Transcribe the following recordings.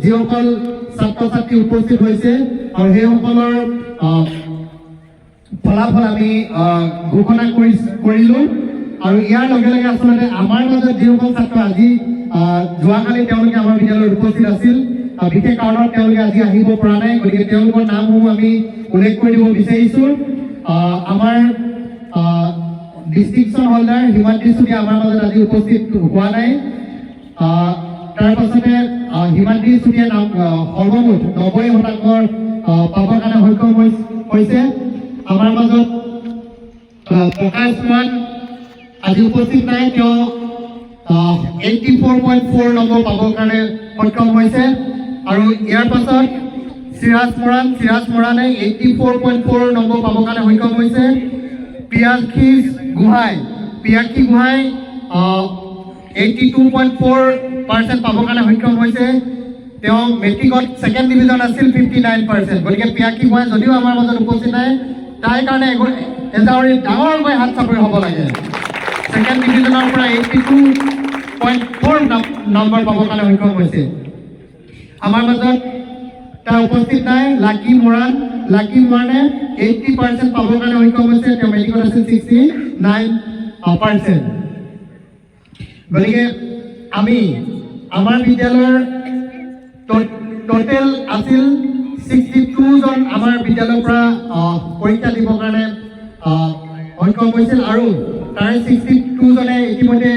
যিসকল ছাত্ৰ ছাত্ৰী উপস্থিত হৈছে আৰু সেইসকলৰ ফলাফল আমি ঘোষণা কৰিলোঁ আৰু ইয়াৰ লগে লগে আচলতে আমাৰ মাজত যিসকল ছাত্ৰ আজি যোৱাকালি তেওঁলোকে আমাৰ বিদ্যালয়ত উপস্থিত আছিল বিশেষ কাৰণত তেওঁলোকে আজি আহিব পৰা নাই গতিকে তেওঁলোকৰ নামসমূহ আমি উল্লেখ কৰি দিব বিচাৰিছোঁ আমাৰ ডিষ্টিংশ্যন হোল্ডাৰ হিমাদ্ৰী চুতীয়া আমাৰ মাজত আজি উপস্থিত হোৱা নাই তাৰ পাছতে হিমাদ্ৰী চুতীয়া সৰ্বমুঠ 90% পাবৰ কাৰণে সক্ষম হৈছে আমাৰ মাজত প্ৰকাশ মান আজি উপস্থিত নাই তেওঁ 84.4 নম্বৰ পাবৰ কাৰণে সক্ষম হৈছে আৰু ইয়াৰ পাছত চিৰাজ মৰাণে 84.4 নম্বৰ পাবৰ কাৰণে সক্ষম হৈছে পিয়াক্ষী গোহাঁই 82.4% পাবৰ কাৰণে সক্ষম হৈছে তেওঁ মেট্ৰিকত ছেকেণ্ড ডিভিজন আছিল 59%। গতিকে পিয়াক্ষী গোহাঁই যদিও আমাৰ মাজত উপস্থিত নাই তাইৰ কাৰণে এজাউৰি ডাঙৰকৈ হাত চাপৰি হ'ব লাগে ছেকেণ্ড ডিভিজনৰ পৰা 82.4 নম্বৰ পাবৰ কাৰণে সক্ষম হৈছে আমাৰ মাজত তাৰ উপস্থিত নাই লাকি মৰাণে 80% পাবৰ কাৰণে সক্ষম হৈছে তেওঁ মেট্ৰিকত আছিল 69%। গতিকে আমি আমাৰ বিদ্যালয়ৰ টোটেল আছিল 62 জন আমাৰ বিদ্যালয়ৰ পৰা পৰীক্ষা দিবৰ কাৰণে সক্ষম হৈছিল আৰু তাৰে 62 জনে ইতিমধ্যে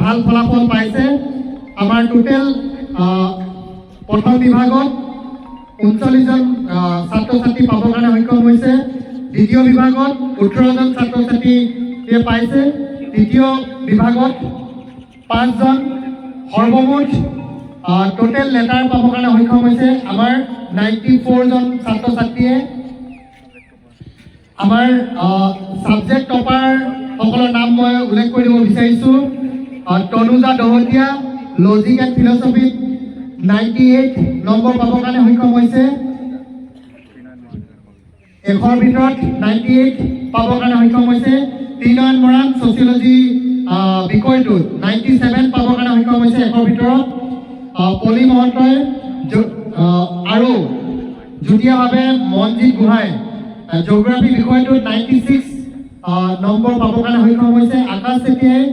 ভাল ফলাফল পাইছে আমাৰ টোটেল প্ৰথম বিভাগত 39 জন ছাত্ৰ ছাত্ৰী পাবৰ কাৰণে সক্ষম হৈছে দ্বিতীয় বিভাগত 18 জন ছাত্ৰ ছাত্ৰীয়ে পাইছে তৃতীয় বিভাগত 5 জন সৰ্বমুঠ টোটেল লেটাৰ পাবৰ কাৰণে সক্ষম হৈছে আমাৰ 94 জন ছাত্ৰ ছাত্ৰীয়ে আমাৰ সাবজেক্ট টপাৰ সকলৰ নাম মই উল্লেখ কৰিব বিচাৰিছোঁ তনুজা দহতীয়া লজিক এণ্ড ফিলচফিত 98 নম্বৰ পাবৰ কাৰণে সক্ষম হৈছে 100ৰ ভিতৰত 98 পাবৰ কাৰণে সক্ষম হৈছে ত্ৰিনয়ন মৰাণ ছচিয়লজি বিষয়টোত 97 পাবৰ কাৰণে সক্ষম হৈছে 100ৰ ভিতৰত পলি মহন্তই আৰু যুটীয়াভাৱে মনজিৎ গোহাঁই জিঅ'গ্ৰাফী বিষয়টোত 96 নম্বৰ পাবৰ কাৰণে সক্ষম হৈছে আকাশ চেতিয়াই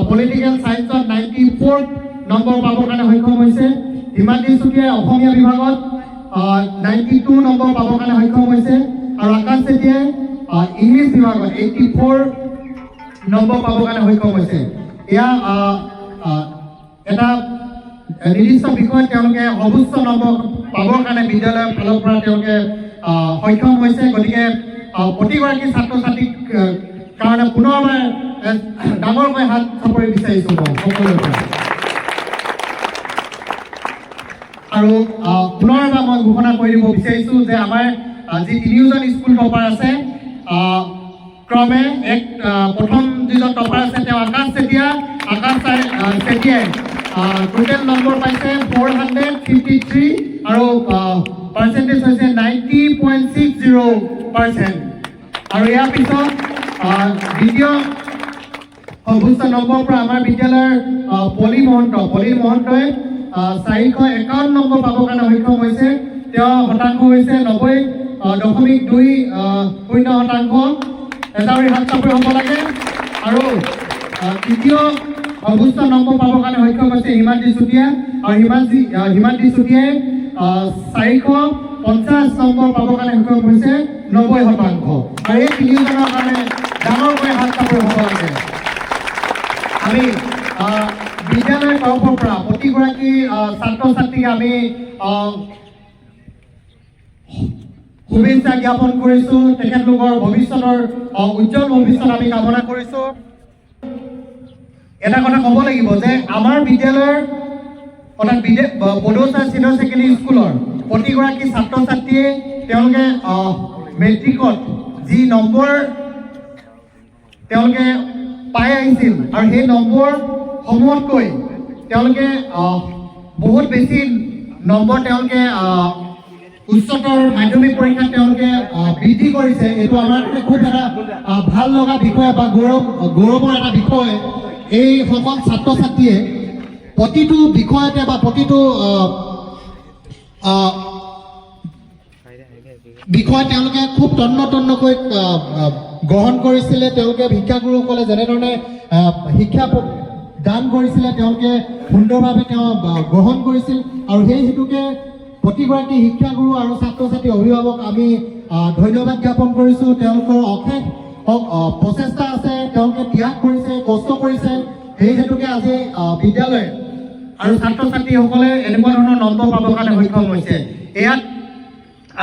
পলিটিকেল ছায়েন্সত 94 নম্বৰ পাবৰ কাৰণে সক্ষম হৈছে হিমাদ্ৰী চুতীয়াই অসমীয়া বিভাগত 92 নম্বৰ পাবৰ কাৰণে সক্ষম হৈছে আৰু আকাশ চেতিয়াই ইংলিছ বিভাগত 84 নম্বৰ পাবৰ কাৰণে সক্ষম হৈছে এয়া এটা নিৰ্দিষ্ট বিষয়ত তেওঁলোকে সৰ্বোচ্চ নম্বৰ পাবৰ কাৰণে বিদ্যালয়ৰ ফালৰ পৰা তেওঁলোকে সক্ষম হৈছে গতিকে প্ৰতিগৰাকী ছাত্ৰ ছাত্ৰীক কাৰণে পুনৰবাৰ ডাঙৰকৈ হাত চাপৰি বিচাৰিছোঁ সকলোৰে পৰা আৰু পুনৰবাৰ মই ঘোষণা কৰি দিব বিচাৰিছোঁ যে আমাৰ যি তিনিওজন স্কুল টপাৰ আছে ক্ৰমে প্ৰথম যিজন টপাৰ আছে তেওঁ আকাশ চেতিয়াই টোটেল নম্বৰ পাইছে 453 আৰু পাৰ্চেণ্টেজ হৈছে 90.60% আৰু ইয়াৰ পিছত দ্বিতীয় সৰ্বোচ্চ নম্বৰ পৰা আমাৰ বিদ্যালয়ৰ পলি মহন্তই 451 নম্বৰ পাবৰ কাৰণে সক্ষম হৈছে তেওঁ শতাংশ হৈছে 90.20%। এজাউৰি হাত চাপৰি হ'ব লাগে আৰু তৃতীয় সৰ্বোচ্চ নম্বৰ পাবৰ কাৰণে সক্ষম হৈছে হিমাদ্ৰী চুতীয়া আৰু হিমাদ্ৰী চুতীয়াই 450 নম্বৰ পাবৰ কাৰণে সক্ষম হৈছে 90% আৰু এই তিনিজনৰ কাৰণে ডাঙৰকৈ হাত চাপৰি হ'ব লাগে আমি বিদ্যালয়ৰ তৰফৰ পৰা প্ৰতিগৰাকী ছাত্ৰ ছাত্ৰীক আমি শুভেচ্ছা জ্ঞাপন কৰিছোঁ তেখেতলোকৰ ভৱিষ্যতৰ উজ্জ্বল ভৱিষ্যত আমি কামনা কৰিছোঁ এটা কথা ক'ব লাগিব যে আমাৰ বিদ্যালয়ৰ অৰ্থাৎ বড়োচা ছিনিয়ৰ ছেকেণ্ডেৰী স্কুলৰ প্ৰতিগৰাকী ছাত্ৰ ছাত্ৰীয়ে তেওঁলোকে মেট্ৰিকত যি নম্বৰ তেওঁলোকে পাই আহিছিল আৰু সেই নম্বৰসমূহতকৈ তেওঁলোকে বহুত বেছি নম্বৰ তেওঁলোকে উচ্চতৰ মাধ্যমিক পৰীক্ষাত তেওঁলোকে বৃদ্ধি কৰিছে এইটো আমাৰ খুব এটা ভাল লগা বিষয় বা গৌৰৱৰ এটা বিষয় এই সকল ছাত্ৰ ছাত্ৰীয়ে প্ৰতিটো বিষয়তে বা প্ৰতিটো বিষয় তেওঁলোকে খুব তন্নতন্নকৈ গ্ৰহণ কৰিছিলে। তেওঁলোকে শিক্ষাগুৰুসকলে যেনেধৰণে শিক্ষা দান কৰিছিলে তেওঁলোকে সুন্দৰভাৱে তেওঁ গ্ৰহণ কৰিছিল। আৰু সেই হেতুকে প্ৰতিগৰাকী শিক্ষাগুৰু আৰু ছাত্ৰ ছাত্ৰী অভিভাৱক আমি ধন্যবাদ জ্ঞাপন কৰিছোঁ। তেওঁলোকৰ অশেষ প্ৰচেষ্টা আছে, তেওঁলোকে ত্যাগ কৰিছে, কষ্ট কৰিছে। সেই হেতুকে আজি বিদ্যালয় আৰু ছাত্ৰ ছাত্ৰীসকলে এনেকুৱা ধৰণৰ নম্বৰ পাবৰ কাৰণে সক্ষম হৈছে। ইয়াত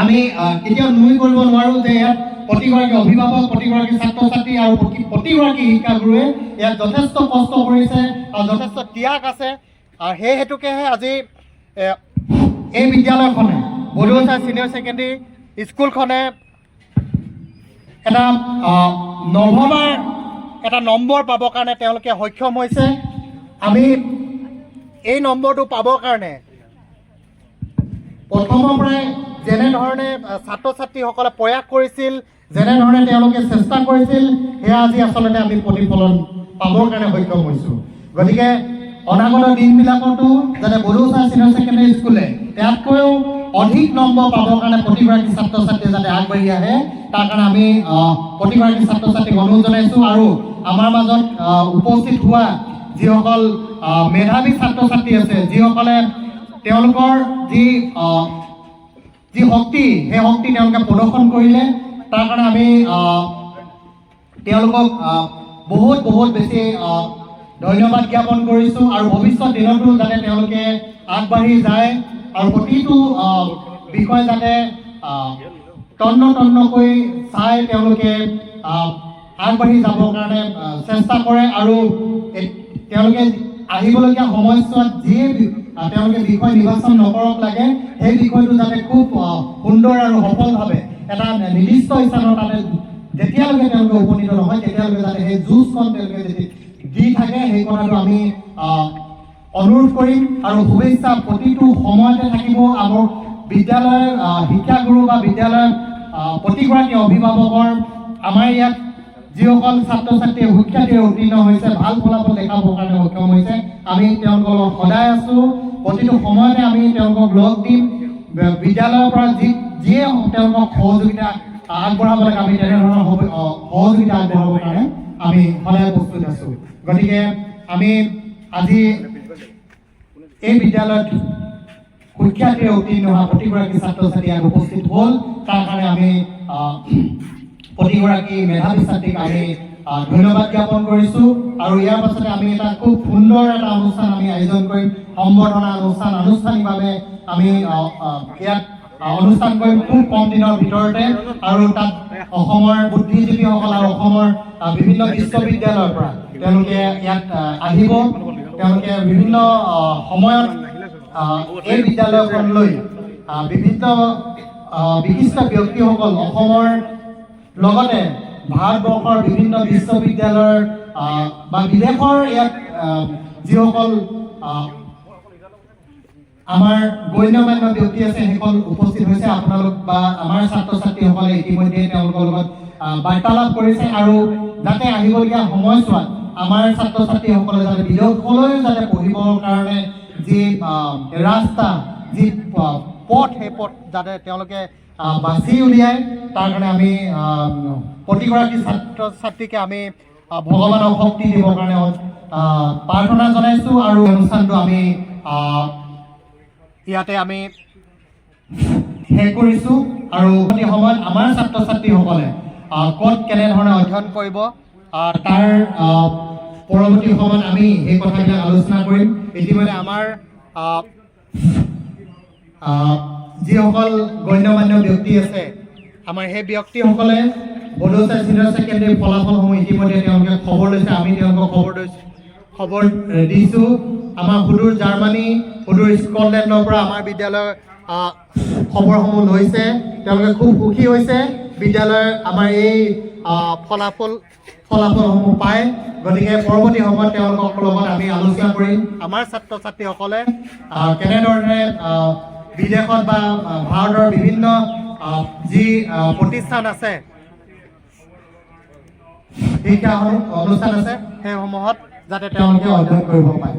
আমি কেতিয়াও নুই কৰিব নোৱাৰোঁ যে ইয়াত প্ৰতিগৰাকী অভিভাৱক, প্ৰতিগৰাকী ছাত্ৰ ছাত্ৰী আৰু প্ৰতিগৰাকী শিক্ষাগুৰুৱে ইয়াত যথেষ্ট কষ্ট কৰিছে আৰু যথেষ্ট ত্যাগ আছে। আৰু সেই হেতুকেহে আজি এই বিদ্যালয়খনে বড়োচা ছিনিয়ৰ ছেকেণ্ডেৰী স্কুলখনে এটা নভবাৰ এটা নম্বৰ পাবৰ কাৰণে তেওঁলোকে সক্ষম হৈছে। আমি এই নম্বৰটো পাবৰ কাৰণে প্ৰথমৰ পৰাই যেনেধৰণে ছাত্ৰ ছাত্ৰীসকলে প্ৰয়াস কৰিছিল, যেনেধৰণে তেওঁলোকে চেষ্টা কৰিছিল, সেয়া আজি আচলতে আমি প্ৰতিফলন পাবৰ কাৰণে সক্ষম হৈছোঁ। গতিকে অনাগত দিনবিলাকতো যাতে বড়োচা ছিনিয়ৰ ছেকেণ্ডেৰী স্কুলে ইয়াতকৈও অধিক নম্বৰ পাবৰ কাৰণে প্ৰতিগৰাকী ছাত্ৰ ছাত্ৰীয়ে যাতে আগবাঢ়ি আহে, তাৰ কাৰণে আমি প্ৰতিগৰাকী ছাত্ৰ ছাত্ৰীক অনুৰোধ জনাইছোঁ। আৰু আমাৰ মাজত উপস্থিত হোৱা যিসকল মেধাৱী ছাত্ৰ ছাত্ৰী আছে, যিসকলে তেওঁলোকৰ যি শক্তি, সেই শক্তি তেওঁলোকে প্ৰদৰ্শন কৰিলে, তাৰ কাৰণে আমি তেওঁলোকক বহুত বহুত বেছি ধন্যবাদ জ্ঞাপন কৰিছোঁ। আৰু ভৱিষ্যত দিনতো যাতে তেওঁলোকে আগবাঢ়ি যায় আৰু প্ৰতিটো বিষয় যাতে তন্নকৈ চাই তেওঁলোকে আগবাঢ়ি যাবৰ কাৰণে চেষ্টা কৰে। আৰু তেওঁলোকে আহিবলগীয়া সময়ছোৱাত যিয়ে তেওঁলোকে বিষয় নিৰ্বাচন নকৰক লাগে, সেই বিষয়টো যাতে খুব সুন্দৰ আৰু সফলভাৱে এটা নিৰ্দিষ্ট স্থানৰ তাতে যেতিয়ালৈকে তেওঁলোকে উপনীত নহয়, তেতিয়ালৈকে যাতে সেই যুঁজখন তেওঁলোকে যদি দি থাকে, সেই কথাটো আমি অনুৰোধ কৰিম। আৰু শুভেচ্ছা প্ৰতিটো সময়তে থাকিব আমাৰ বিদ্যালয়ৰ শিক্ষাগুৰু বা বিদ্যালয়ৰ প্ৰতিগৰাকী অভিভাৱকৰ। আমাৰ ইয়াত যিসকল ছাত্ৰ ছাত্ৰীয়ে সুখ্যাতিৰে উত্তীৰ্ণ হৈছে, ভাল ফলাফল দেখাবৰ কাৰণে সক্ষম হৈছে, আমি তেওঁলোকৰ লগত সদায় আছোঁ। প্ৰতিটো সময়তে আমি তেওঁলোকক লগ দিম। বিদ্যালয়ৰ পৰা যিয়ে তেওঁলোকক সহযোগিতা আগবঢ়াব লাগে, আমি তেনেধৰণৰ সহযোগিতা আগবঢ়াবৰ কাৰণে আমি সদায় প্ৰস্তুত আছোঁ। গতিকে আমি আজি এই বিদ্যালয়ত সুখ্যাতিৰে উত্তীৰ্ণ হোৱা প্ৰতিগৰাকী ছাত্ৰ ছাত্ৰী উপস্থিত হ'ল, তাৰ কাৰণে আমি প্ৰতিগৰাকী মেধাৱী ছাত্ৰীক আমি ধন্যবাদ জ্ঞাপন কৰিছোঁ। আৰু ইয়াৰ পাছতে আমি এটা খুব সুন্দৰ এটা অনুষ্ঠান আমি আয়োজন কৰিম, সম্বৰ্ধনা অনুষ্ঠান। আনুষ্ঠানিকভাৱে আমি ইয়াত অনুষ্ঠান কৰিম খুব কম দিনৰ ভিতৰতে। আৰু তাত অসমৰ বুদ্ধিজীৱীসকল আৰু অসমৰ বিভিন্ন বিশ্ববিদ্যালয়ৰ পৰা তেওঁলোকে ইয়াত আহিব। তেওঁলোকে বিভিন্ন সময়ত এই বিদ্যালয়খনলৈ বিভিন্ন বিশিষ্ট ব্যক্তিসকল অসমৰ লগতে ভাৰতবৰ্ষৰ বিভিন্ন বিশ্ববিদ্যালয়ৰ বা বিদেশৰ ইয়াত যিসকল আমাৰ গণ্যমান্য ব্যক্তি আছে, সেইসকল উপস্থিত হৈছে। আপোনালোক বা আমাৰ ছাত্ৰ ছাত্ৰীসকলে ইতিমধ্যে তেওঁলোকৰ লগত বাৰ্তালাপ কৰিছে। আৰু যাতে আহিবলগীয়া সময়ছোৱাত আমাৰ ছাত্ৰ ছাত্ৰীসকলে যাতে বিদেশলৈও যাতে পঢ়িবৰ কাৰণে যি ৰাস্তা, যি পথ, সেই পথ যাতে তেওঁলোকে বাছি উলিয়ায়, তাৰ কাৰণে আমি প্ৰতিগৰাকী ছাত্ৰ ছাত্ৰীকে আমি ভগৱানক শক্তি দিবৰ কাৰণে প্ৰাৰ্থনা জনাইছোঁ। আৰু অনুষ্ঠানটো আমি ইয়াতে আমি শেষ কৰিছোঁ। আৰু এই সময়ত আমাৰ ছাত্ৰ ছাত্ৰীসকলে ক'ত কেনেধৰণে অধ্যয়ন কৰিব, তাৰ পৰৱৰ্তী সময়ত আমি এই কথাবিলাক আলোচনা কৰিম। ইতিমধ্যে আমাৰ যিসকল গণ্যমান্য ব্যক্তি আছে, আমাৰ সেই ব্যক্তিসকলে বড়োচা ছিনিয়ৰ ছেকেণ্ডেৰী ফলাফলসমূহ ইতিমধ্যে তেওঁলোকে খবৰ লৈছে। আমি তেওঁলোকক খবৰ দিছোঁ। আমাৰ সুদূৰ জাৰ্মানী, সুদূৰ স্কটলেণ্ডৰ পৰা আমাৰ বিদ্যালয়ৰ খবৰসমূহ লৈছে। তেওঁলোকে খুব সুখী হৈছে বিদ্যালয়ৰ আমাৰ এই ফলাফলসমূহ পায়। গতিকে পৰৱৰ্তী সময়ত তেওঁলোকৰ লগত আমি আলোচনা কৰিম আমাৰ ছাত্ৰ ছাত্ৰীসকলে কেনেধৰণে বিদেশত বা ভাৰতৰ বিভিন্ন যি প্ৰতিষ্ঠান আছে, শিক্ষা অনুষ্ঠান আছে, সেইসমূহত যাতে তেওঁলোকে অধ্যয়ন কৰিব পাৰে।